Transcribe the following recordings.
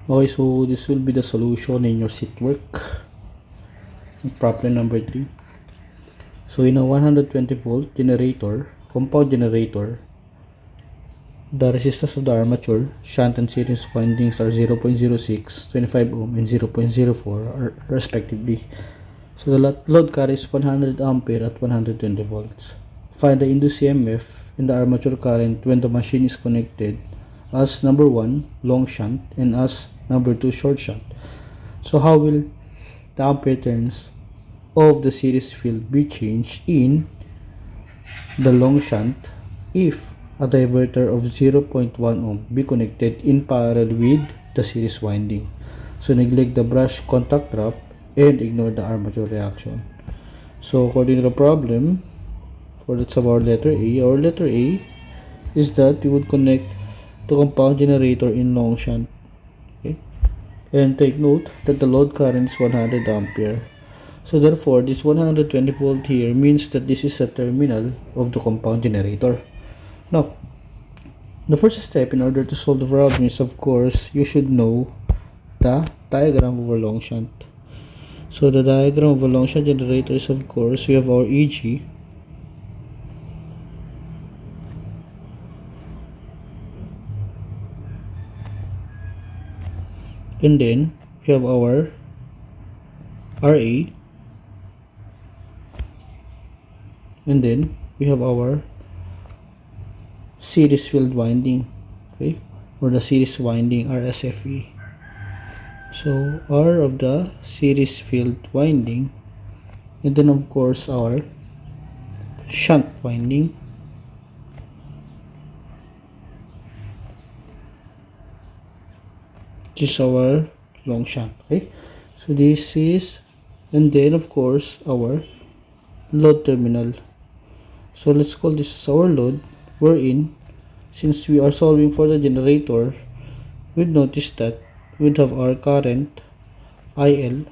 Okay, so this will be the solution in your seat work. Problem number 3. So in a 120 volt generator, compound generator, the resistance of the armature, shunt and series windings are 0.06, 25 ohm and 0.04 respectively. So the load carries 100 ampere at 120 volts. Find the induced EMF and the armature current when the machine is connected as number 1 long shunt and as number 2 short shunt. So how will the ampere turns of the series field be changed in the long shunt if a diverter of 0.1 ohm be connected in parallel with the series winding? So neglect the brush contact drop and ignore the armature reaction. So according to the problem, for that's our letter A is that we would connect the compound generator in long shunt. Okay? And take note that the load current is 100 ampere. So therefore, this 120 volt here means that this is a terminal of the compound generator. Now, the first step in order to solve the problem is, of course, you should know the diagram of a long shunt. So the diagram of a long shunt generator is, of course, we have our EG. And then we have our RA. And then we have our series field winding, okay, or the series winding, RSFE. So R of the series field winding, and then of course our shunt winding, this is our long shunt. Okay, so this is, and then of course our load terminal. So let's call this our load, wherein since we are solving for the generator, we'd notice that we'd have our current IL,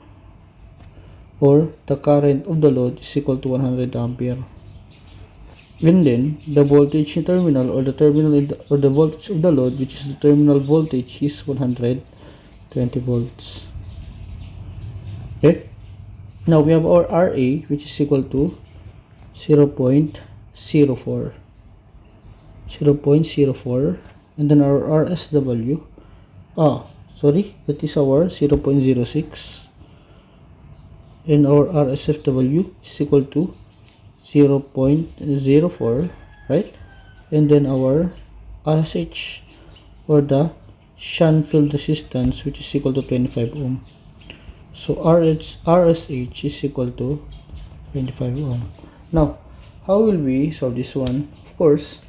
or the current of the load, is equal to 100 ampere. And then the voltage in terminal, or the terminal or the voltage of the load, which is the terminal voltage, is 120 volts. Okay, now we have our RA, which is equal to 0.04, and then our RSW, that is our 0.06, and our RSFW is equal to 0.04, right? And then our RSH, or the shunt field resistance, which is equal to 25 ohm. So RSH is equal to 25 ohm. Now, how will we solve this one? Of course,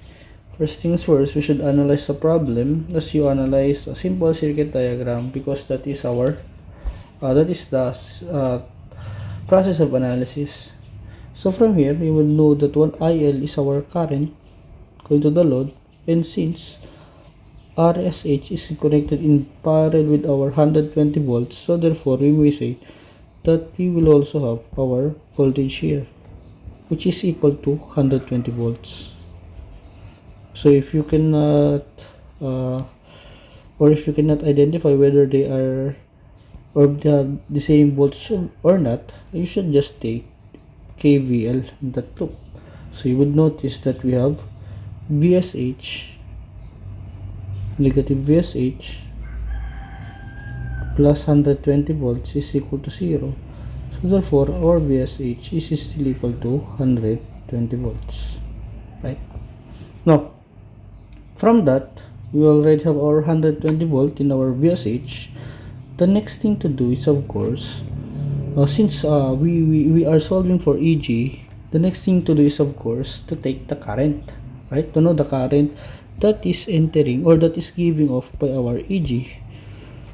first things first, we should analyze the problem as you analyze a simple circuit diagram, because that is our the process of analysis. So from here, we will know that one IL is our current going to the load, and since RSH is connected in parallel with our 120 volts, so therefore we may say that we will also have our voltage here, which is equal to 120 volts. So if you cannot identify whether they are, or they have the same voltage or not, you should just take KVL in that loop. So you would notice that we have VSH, negative VSH, plus 120 volts is equal to 0. So therefore our VSH is still equal to 120 volts, right? Now, from that, we already have our 120 volt in our VSH. The next thing to do is, of course, since we are solving for EG, the next thing to do is, of course, to take the current, right? To know the current that is entering, or that is giving off by our EG.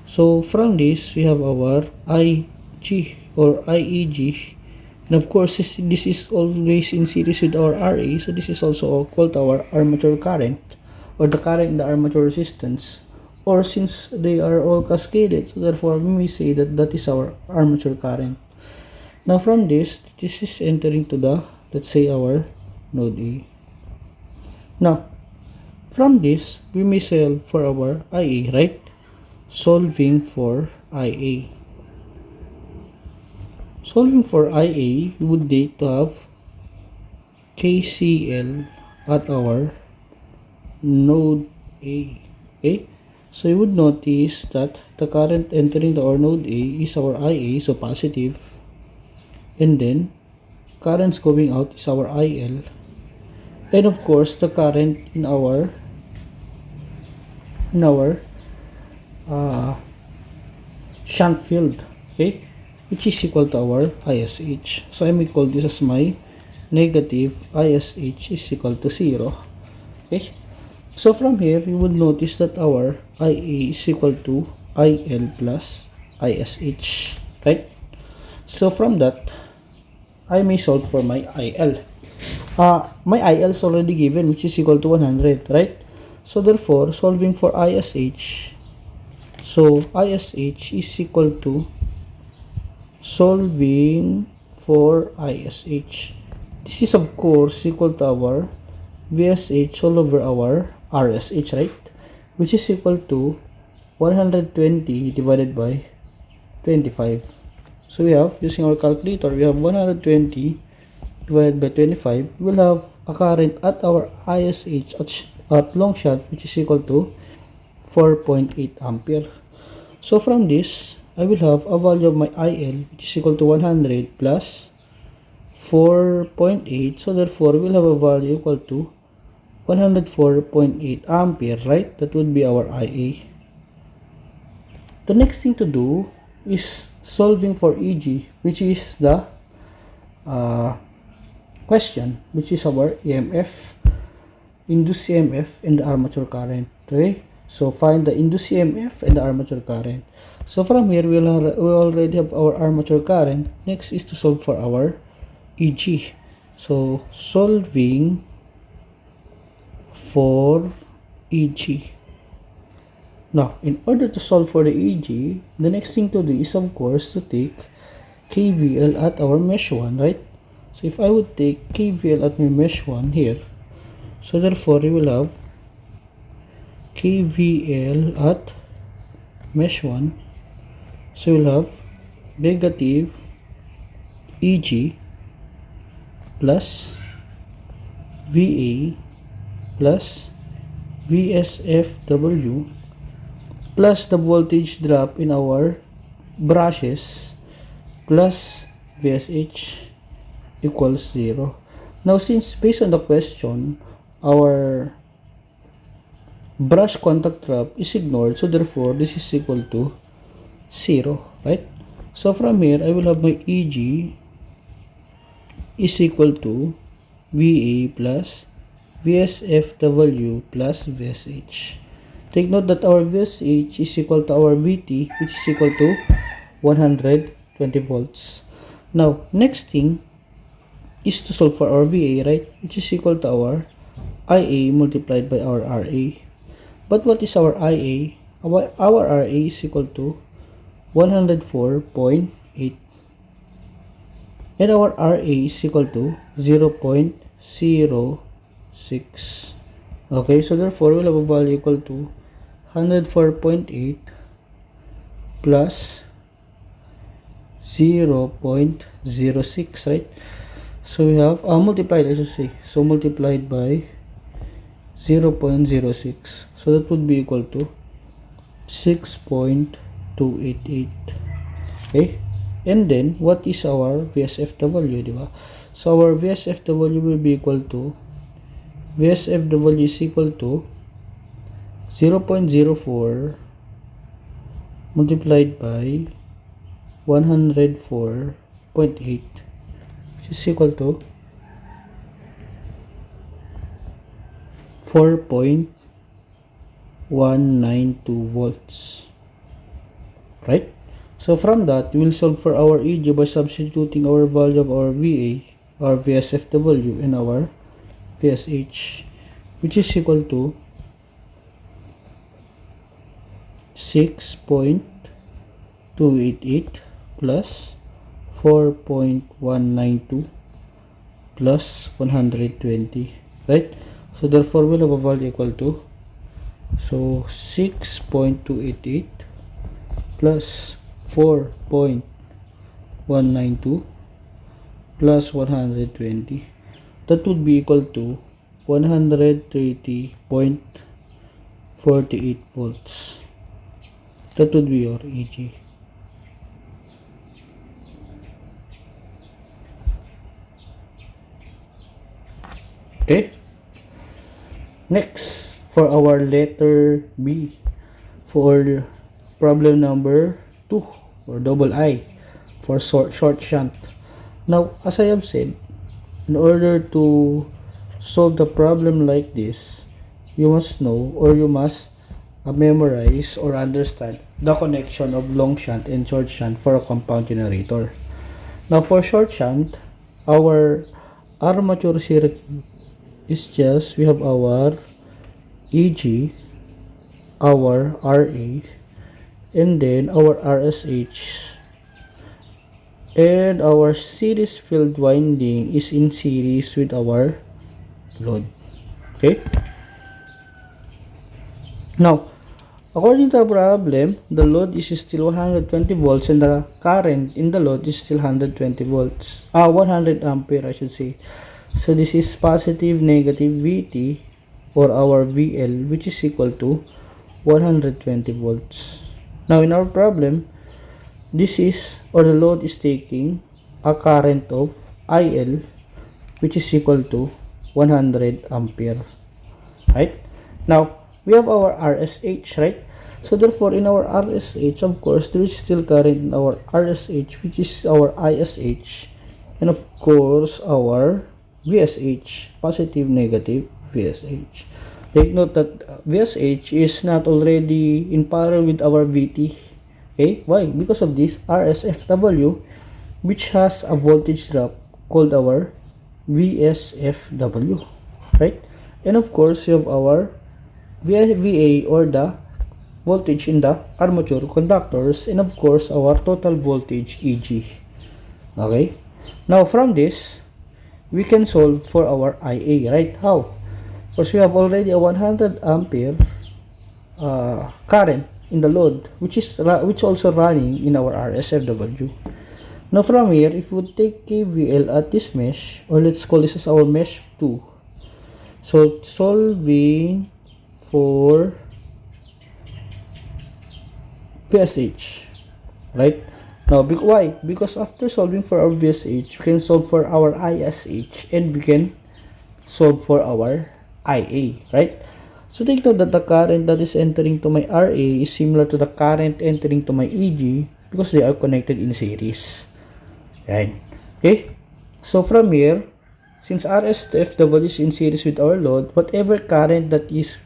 So from this, we have our IG, or IEG, and of course this is always in series with our RA, so this is also called our armature current, or the current in the armature resistance, or since they are all cascaded, so therefore we may say that that is our armature current. Now from this is entering to the, let's say, our node A. Now from this we may solve for our IA, right? solving for IA. Solving for IA, we would need to have KCL at our node A. Okay? So you would notice that the current entering our node A is our IA, so positive. And then, currents going out is our IL. And of course, the current in our shunt field, okay, which is equal to our ISH. So I may call this as my negative ISH is equal to 0. Okay, so from here you will notice that our IA is equal to IL plus ISH, right? So from that I may solve for my IL. My IL is already given, which is equal to 100, right? So therefore, solving for ISH, so ISH is equal to solving for ISH. This is of course equal to our VSH all over our RSH, right? Which is equal to 120 divided by 25. So we have, using our calculator, we have 120 divided by 25. We'll have a current at our ISH at long shot, which is equal to 4.8 ampere. So from this, I will have a value of my IL, which is equal to 100 plus 4.8. So therefore, we'll have a value equal to 104.8 ampere, right? That would be our IA. The next thing to do is solving for EG, which is the question, which is our EMF, induced EMF, and the armature current. Okay, so find the induced EMF and the armature current. So from here, we already have our armature current. Next is to solve for our EG. So solving for EG. Now, in order to solve for the EG, the next thing to do is of course to take KVL at our mesh 1, right? So if I would take KVL at my mesh 1 here, so therefore we will have KVL at mesh 1, so we'll have negative EG plus VA plus VSFW plus the voltage drop in our brushes plus VSH equals 0. Now since based on the question, our brush contact drop is ignored, so therefore this is equal to 0, right? So from here, I will have my EG is equal to VA plus VSFW plus VSH. Take note that our VSH is equal to our VT, which is equal to 120 volts. Now, next thing is to solve for our VA, right? Which is equal to our IA multiplied by our RA. But what is our IA? Our RA is equal to 104.8. And our RA is equal to 0.06. Okay, so therefore we'll have a value equal to 104.8 plus 0.06, right? So we have multiplied, I should say, so multiplied by 0.06, so that would be equal to 6.288. Okay, and then what is our VSFW, diba? So our VSFW will be equal to VSFW is equal to 0.04 multiplied by 104.8, which is equal to 4.192 volts, right? So from that, we will solve for our EG by substituting our value of our VA, our VSFW, and our VSH, which is equal to 6.288 plus 4.192 plus 120, right? So therefore we'll have a value equal to, so 6.288 plus 4.192 plus 120. That would be equal to 130.48 volts. That would be your EG. Okay. Next, for our letter B, for problem number 2 or double I, for short shunt. Now, as I have said, in order to solve the problem like this, you must know or you must memorize or understand the connection of long shunt and short shunt for a compound generator. Now, for short shunt, our armature circuit is just, we have our EG, our RA, and then our RSH, and our series field winding is in series with our load. Okay, now according to the problem, the load is still 120 volts and the current in the load is still 120 volts, 100 ampere I should say. So this is positive negative VT or our VL, which is equal to 120 volts. Now in our problem, this is, or the load is taking a current of IL, which is equal to 100 ampere, right? Now we have our RSH, right? So therefore in our RSH, of course, there is still current in our RSH, which is our ISH, and of course our VSH, positive negative VSH. Take note that VSH is not already in parallel with our VT. Okay, why? Because of this RSFW, which has a voltage drop called our VSFW, right? And of course, you have our VA or the voltage in the armature conductors, and of course, our total voltage EG. Okay, now from this, we can solve for our IA, right? How? Because we have already a 100 ampere current in the load, which also running in our RSFW. Now from here, if we would take KVL at this mesh, or let's call this as our mesh 2. So solving for VSH, right? Now, why? Because after solving for our VSH, we can solve for our ISH and we can solve for our IA, right? So take note that the current that is entering to my RA is similar to the current entering to my EG because they are connected in series. Right? Okay? So from here, since RSFW is in series with our load, whatever current that is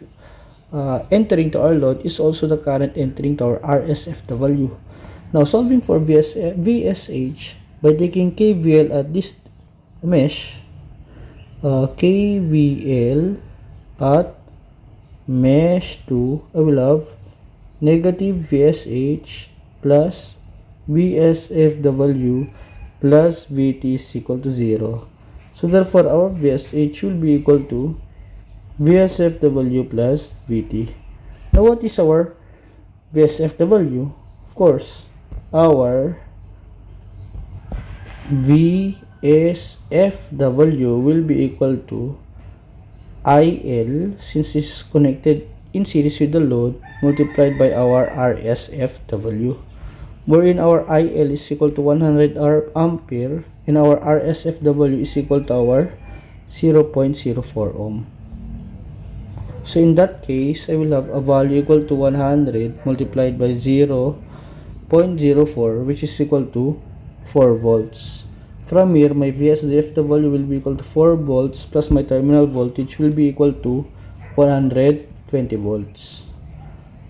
entering to our load is also the current entering to our RSFW. Now, solving for VSH by taking KVL at this mesh, KVL at mesh 2, I will have negative VSH plus VSFW plus VT is equal to 0. So therefore, our VSH will be equal to VSFW plus VT. Now, what is our VSFW? Of course, our VSFW will be equal to IL, since this is connected in series with the load, multiplied by our RSFW, wherein our IL is equal to 100 ampere and our RSFW is equal to our 0.04 ohm. So in that case, I will have a value equal to 100 multiplied by 0.04, which is equal to 4 volts. From here, my VSFW will be equal to 4 volts plus my terminal voltage will be equal to 120 volts.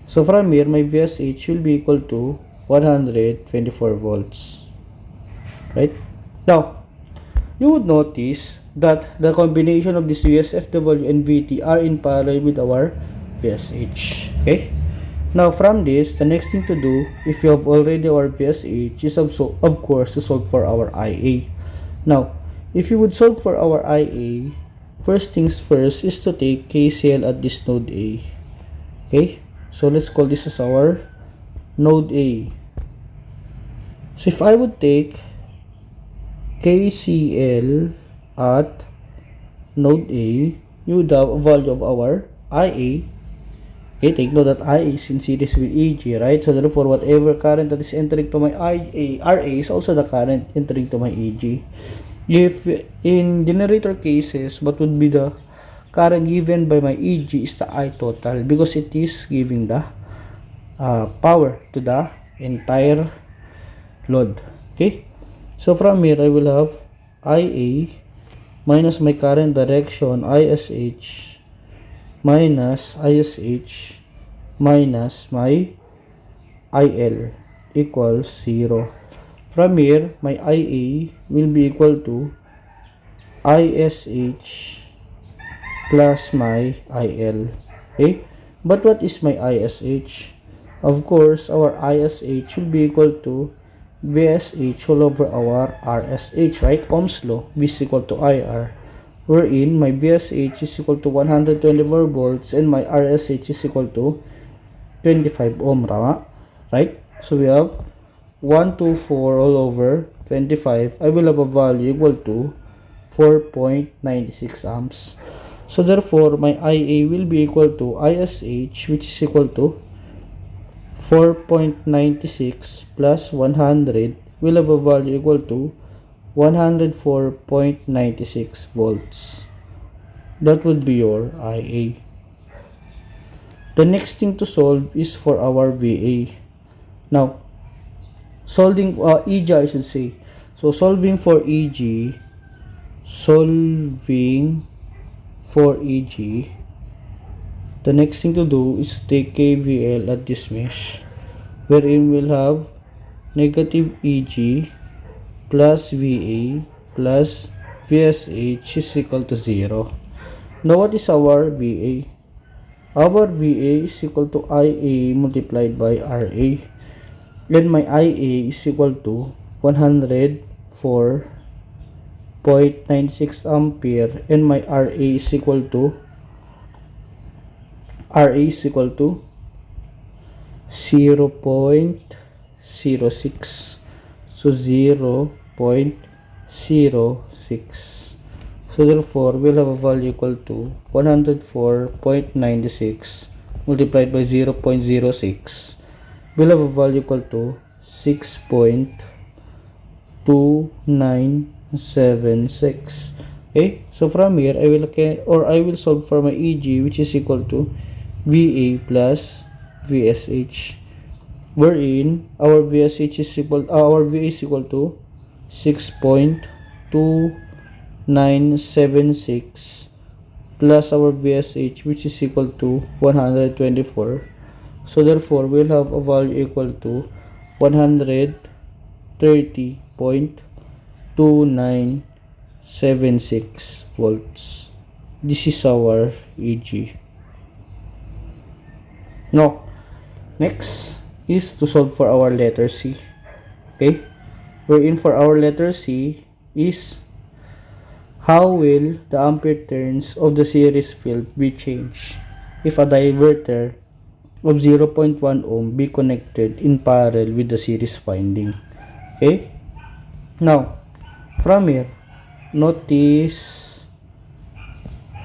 So from here, my VSH will be equal to 124 volts. Right? Now, you would notice that the combination of this VSFW and VT are in parallel with our VSH. Okay? Now, from this, the next thing to do, if you have already our VSH, is of course to solve for our IA. Now, if you would solve for our IA, first things first is to take KCL at this node A. Okay? So, let's call this as our node A. So if I would take KCL at node A, you would have a value of our IA. Okay, take note that IA is in series with EG, right? So therefore, whatever current that is entering to my RA is also the current entering to my EG. If in generator cases, what would be the current given by my EG is the I total, because it is giving the power to the entire load. Okay, so from here I will have IA minus my current direction ISH minus ISH minus my IL equals 0. From here, my IA will be equal to ISH plus my IL. Okay? But what is my ISH? Of course, our ISH will be equal to VSH all over our RSH, right? Ohm's law, V is equal to IR. Wherein my VSH is equal to 124 volts and my RSH is equal to 25 ohm, right? So we have 124 all over 25. I will have a value equal to 4.96 amps. So therefore, my IA will be equal to ISH, which is equal to 4.96 plus 100 will have a value equal to 104.96 volts. That would be your IA. The next thing to solve is for our VA. Now, solving EG, I should say. So solving for EG, the next thing to do is to take KVL at this mesh, wherein we'll have negative EG plus VA plus VSH is equal to 0. Now what is our VA? Our VA is equal to IA multiplied by RA. Then my IA is equal to 104.96 ampere and my RA is equal to 0.06. So 0.06. So therefore, we'll have a value equal to 104.96 multiplied by 0.06. We'll have a value equal to 6.2976. Okay, so from here I will solve for my EG, which is equal to VA plus VSH, wherein our VA is equal to 6.2976 plus our VSH, which is equal to 124. So therefore, we'll have a value equal to 130.2976 volts. This is our EG. Now, next is to solve for our letter C. Okay, wherein for our letter C is how will the ampere turns of the series field be changed if a diverter of 0.1 ohm be connected in parallel with the series winding. Okay, now from here, notice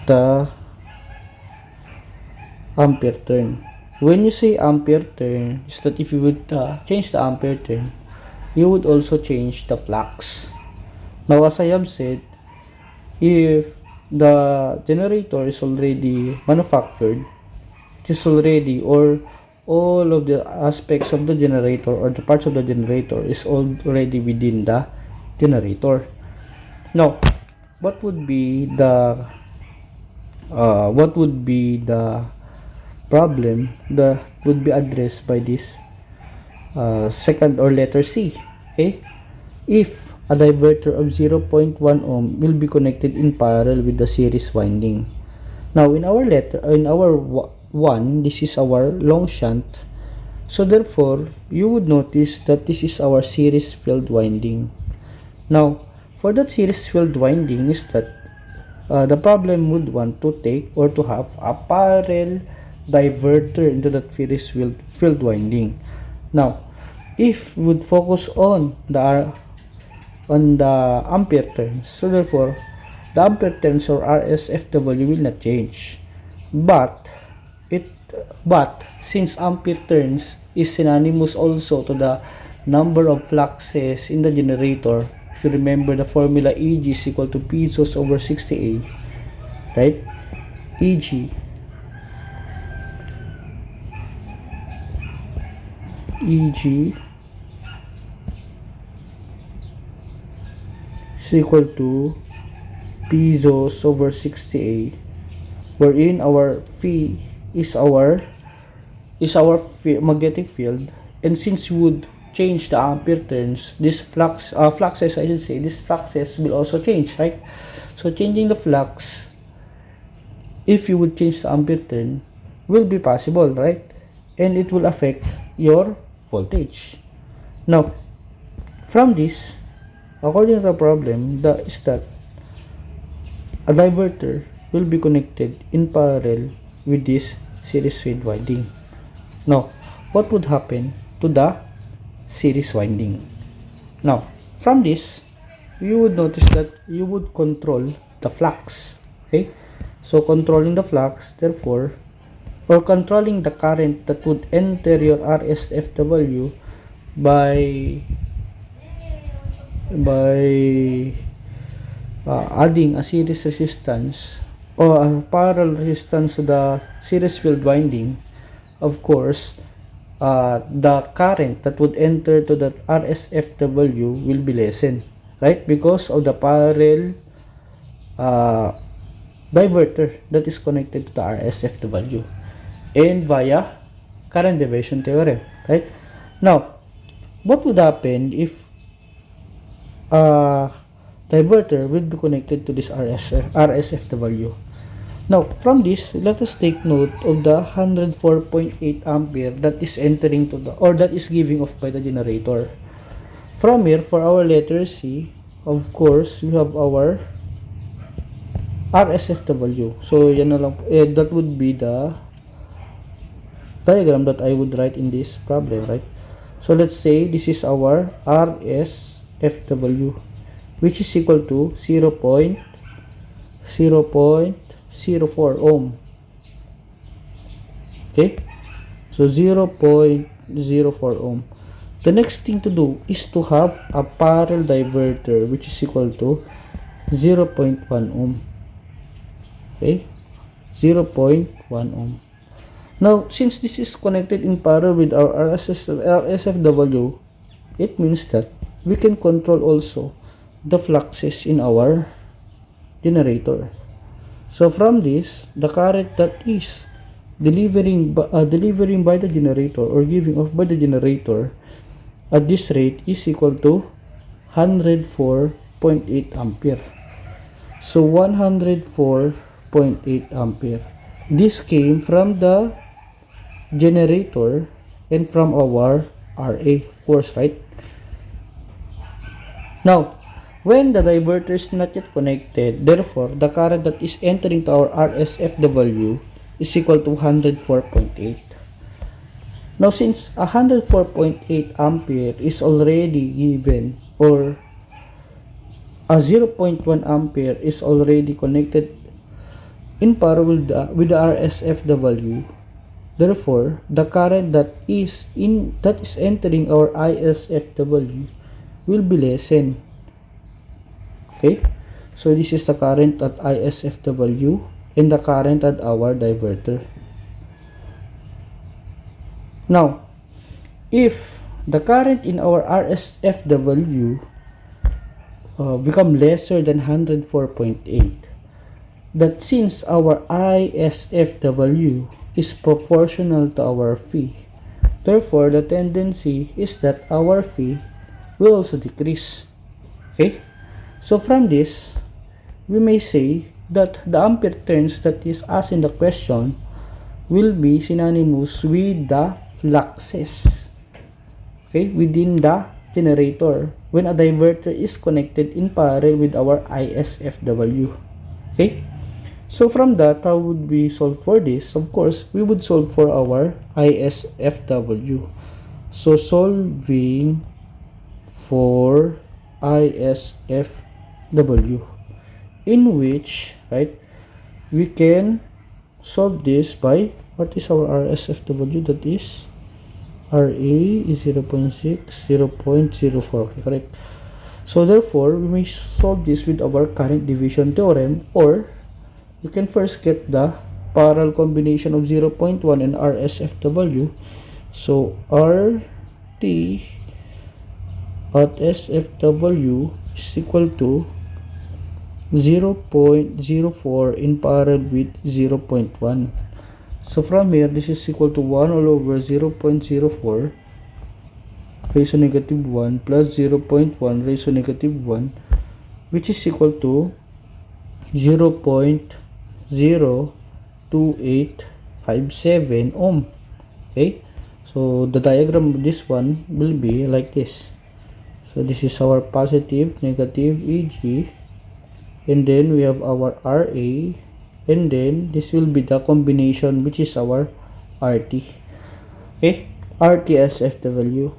the ampere turn. When you say ampere turn, is that if you would change the ampere turn, you would also change the flux. Now, as I have said, if the generator is already manufactured, it is already, or all of the aspects of the generator or the parts of the generator is already within the generator. Now, what would be the problem that would be addressed by this second or letter C? Okay, if a diverter of 0.1 ohm will be connected in parallel with the series winding. Now, in our one, this is our long shunt. So therefore, you would notice that this is our series field winding. Now, for that series field winding is that the problem would want to take or to have a parallel diverter into that series field winding. Now, if we would focus on the ampere turns, so therefore the ampere turns or RSFW will not change. But since ampere turns is synonymous also to the number of fluxes in the generator, if you remember the formula, EG is equal to pieces over 60A, right? EG is equal to pieces over 60A, wherein our phi is our magnetic field, and since you would change the ampere turns, this fluxes, I should say, these fluxes will also change, right? So changing the flux, if you would change the ampere turn, will be possible, right? And it will affect your voltage. Now, from this, according to the problem, is that a diverter will be connected in parallel with this series field winding. Now, what would happen to the series winding? Now, from this, you would notice that you would control the flux. Okay, so controlling the flux, therefore, or controlling the current that would enter your RSFW by adding a series resistance or a parallel resistance to the series field winding. Of course, the current that would enter to the RSFW will be lessened, right? Because of the parallel diverter that is connected to the RSFW and via current division theorem, right? Now, what would happen if diverter will be connected to this RSFW? Now, from this, let us take note of the 104.8 ampere that is entering to the, or that is giving off by the generator. From here, for our letter C, of course, we have our RSFW. So, yan na lang, that would be the diagram that I would write in this problem, right? So, let's say this is our RSFW, which is equal to 0.04 ohm. Okay, so 0.04 ohm. The next thing to do is to have a parallel diverter which is equal to 0.1 ohm. Okay, 0.1 ohm. Now, since this is connected in parallel with our RSFW, it means that we can control also the fluxes in our generator. So from this, the current that is delivering by the generator or giving off by the generator at this rate is equal to 104.8 ampere. So 104.8 ampere. This came from the generator and from our RA, of course, right? Now, when the diverter is not yet connected, therefore, the current that is entering to our RSFW is equal to 104.8. Now, since 104.8 ampere is already given, or a 0.1 ampere is already connected in parallel with the RSFW, therefore, the current that is entering our ISFW will be lessened. Okay, so this is the current at ISFW and the current at our diverter. Now, if the current in our RSFW become lesser than 104.8, that since our ISFW is proportional to our phi, therefore the tendency is that our phi will also decrease. Okay, so from this, we may say that the ampere turns that is asked in the question will be synonymous with the fluxes, okay, within the generator when a diverter is connected in parallel with our ISFW. Okay, so from that, how would we solve for this? Of course, we would solve for our ISFW. So solving for ISFW, in which, right, we can solve this by, what is our RSFW? That is RA is 0.6, 0.04, correct? So therefore, we may solve this with our current division theorem, or you can first get the parallel combination of 0.1 and RSFW. So RT at SFW is equal to 0.04 in parallel with 0.1. So from here, this is equal to 1 all over 0.04 raised to negative 1 plus 0.1 raised to negative 1, which is equal to 0.02857 ohm. Okay, so the diagram of this one will be like this. So this is our positive, negative EG, and then we have our RA, and then this will be the combination, which is our RT. Okay, RTSFW.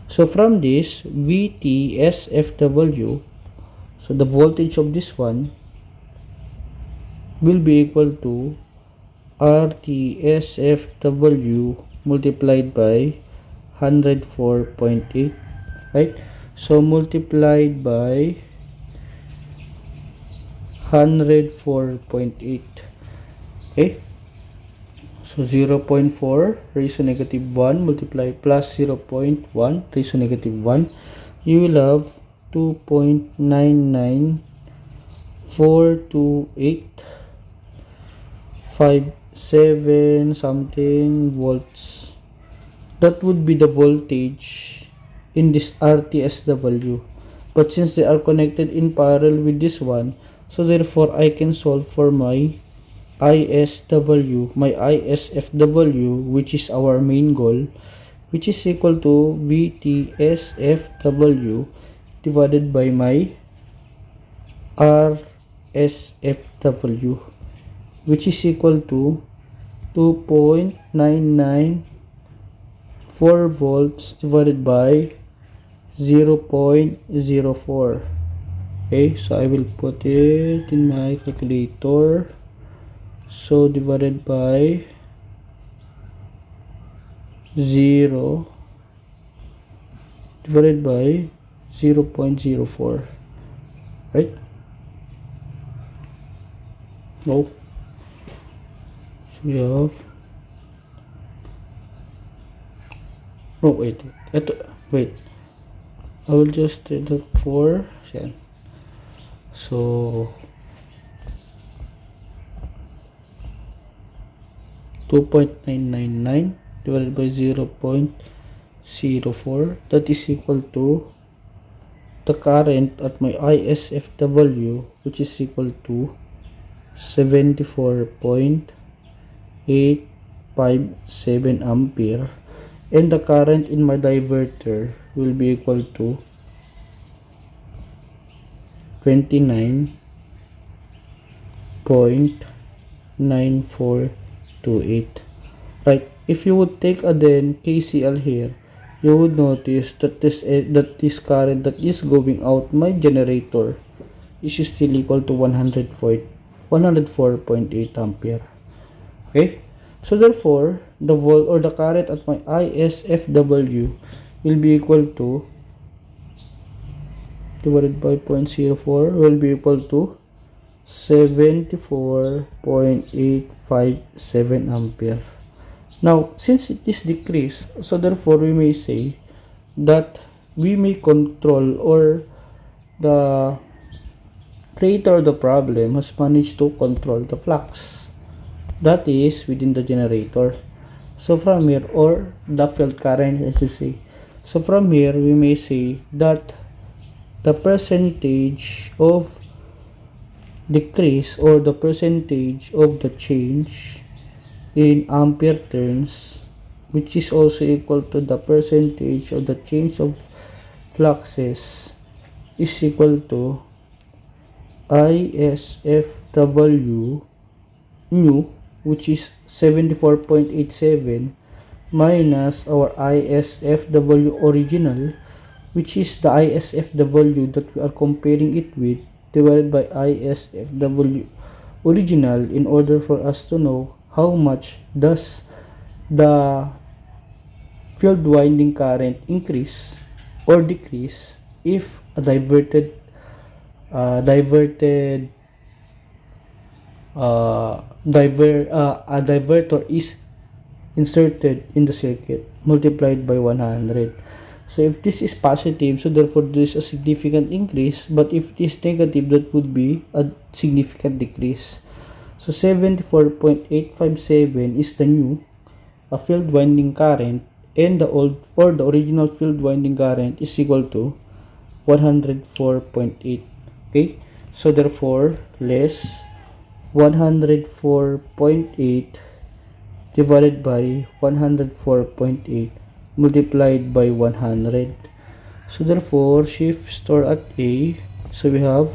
So from this VTSFW, so the voltage of this one will be equal to RTSFW multiplied by 104.8, right? So multiplied by 104.8. Okay, so 0.4 raised to negative 1 multiply plus 0.1 raised to negative 1, you will have 2.9942857 something volts. That would be the voltage in this RTSW. But since they are connected in parallel with this one, so therefore I can solve for my ISFW, which is our main goal, which is equal to VTSFW divided by my RSFW, which is equal to 2.994 volts divided by 0.04. Okay, so I will put it in my calculator. So divided by 0 divided by 0.04, right? No, so we have, no, wait, I will just do that for, so 2.999 divided by 0.04, that is equal to the current at my ISFW, which is equal to 74.857 ampere, and the current in my diverter will be equal to 29.9428. right? If you would take then KCL here, you would notice that this current that is going out my generator is still equal to 104.8 ampere. Okay, so therefore the volt or the current at my ISFW will be equal to, divided by 0.04, will be equal to 74.857 ampere. Now, since it is decreased, so therefore we may say that we may control, or the creator of the problem has managed to control the flux that is within the generator. So from here, or the field current, as you say. So from here, we may say that the percentage of decrease, or the percentage of the change in ampere turns, which is also equal to the percentage of the change of fluxes, is equal to ISFW nu, which is 74.87, minus our ISFW original, which is the ISFW that we are comparing it with, divided by ISFW original, in order for us to know how much does the field winding current increase or decrease if a diverter is inserted in the circuit multiplied by 100. So if this is positive, so therefore there is a significant increase, but if it is negative, that would be a significant decrease. So 74.857 is the new field winding current, and the old or the original field winding current is equal to 104.8. Okay, so therefore less 104.8 divided by 104.8 multiplied by 100. So therefore shift store at A, so we have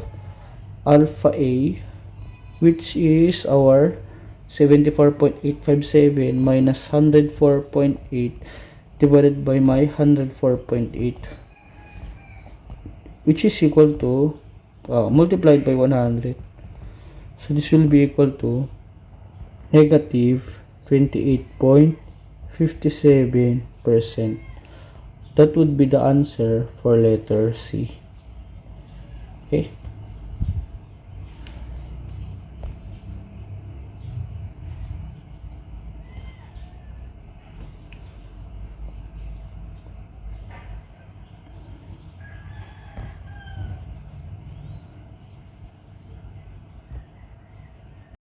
alpha A, which is our 74.857 minus 104.8 divided by my 104.8, which is equal to multiplied by 100. So this will be equal to negative 28.57%. That would be the answer for letter C. Okay.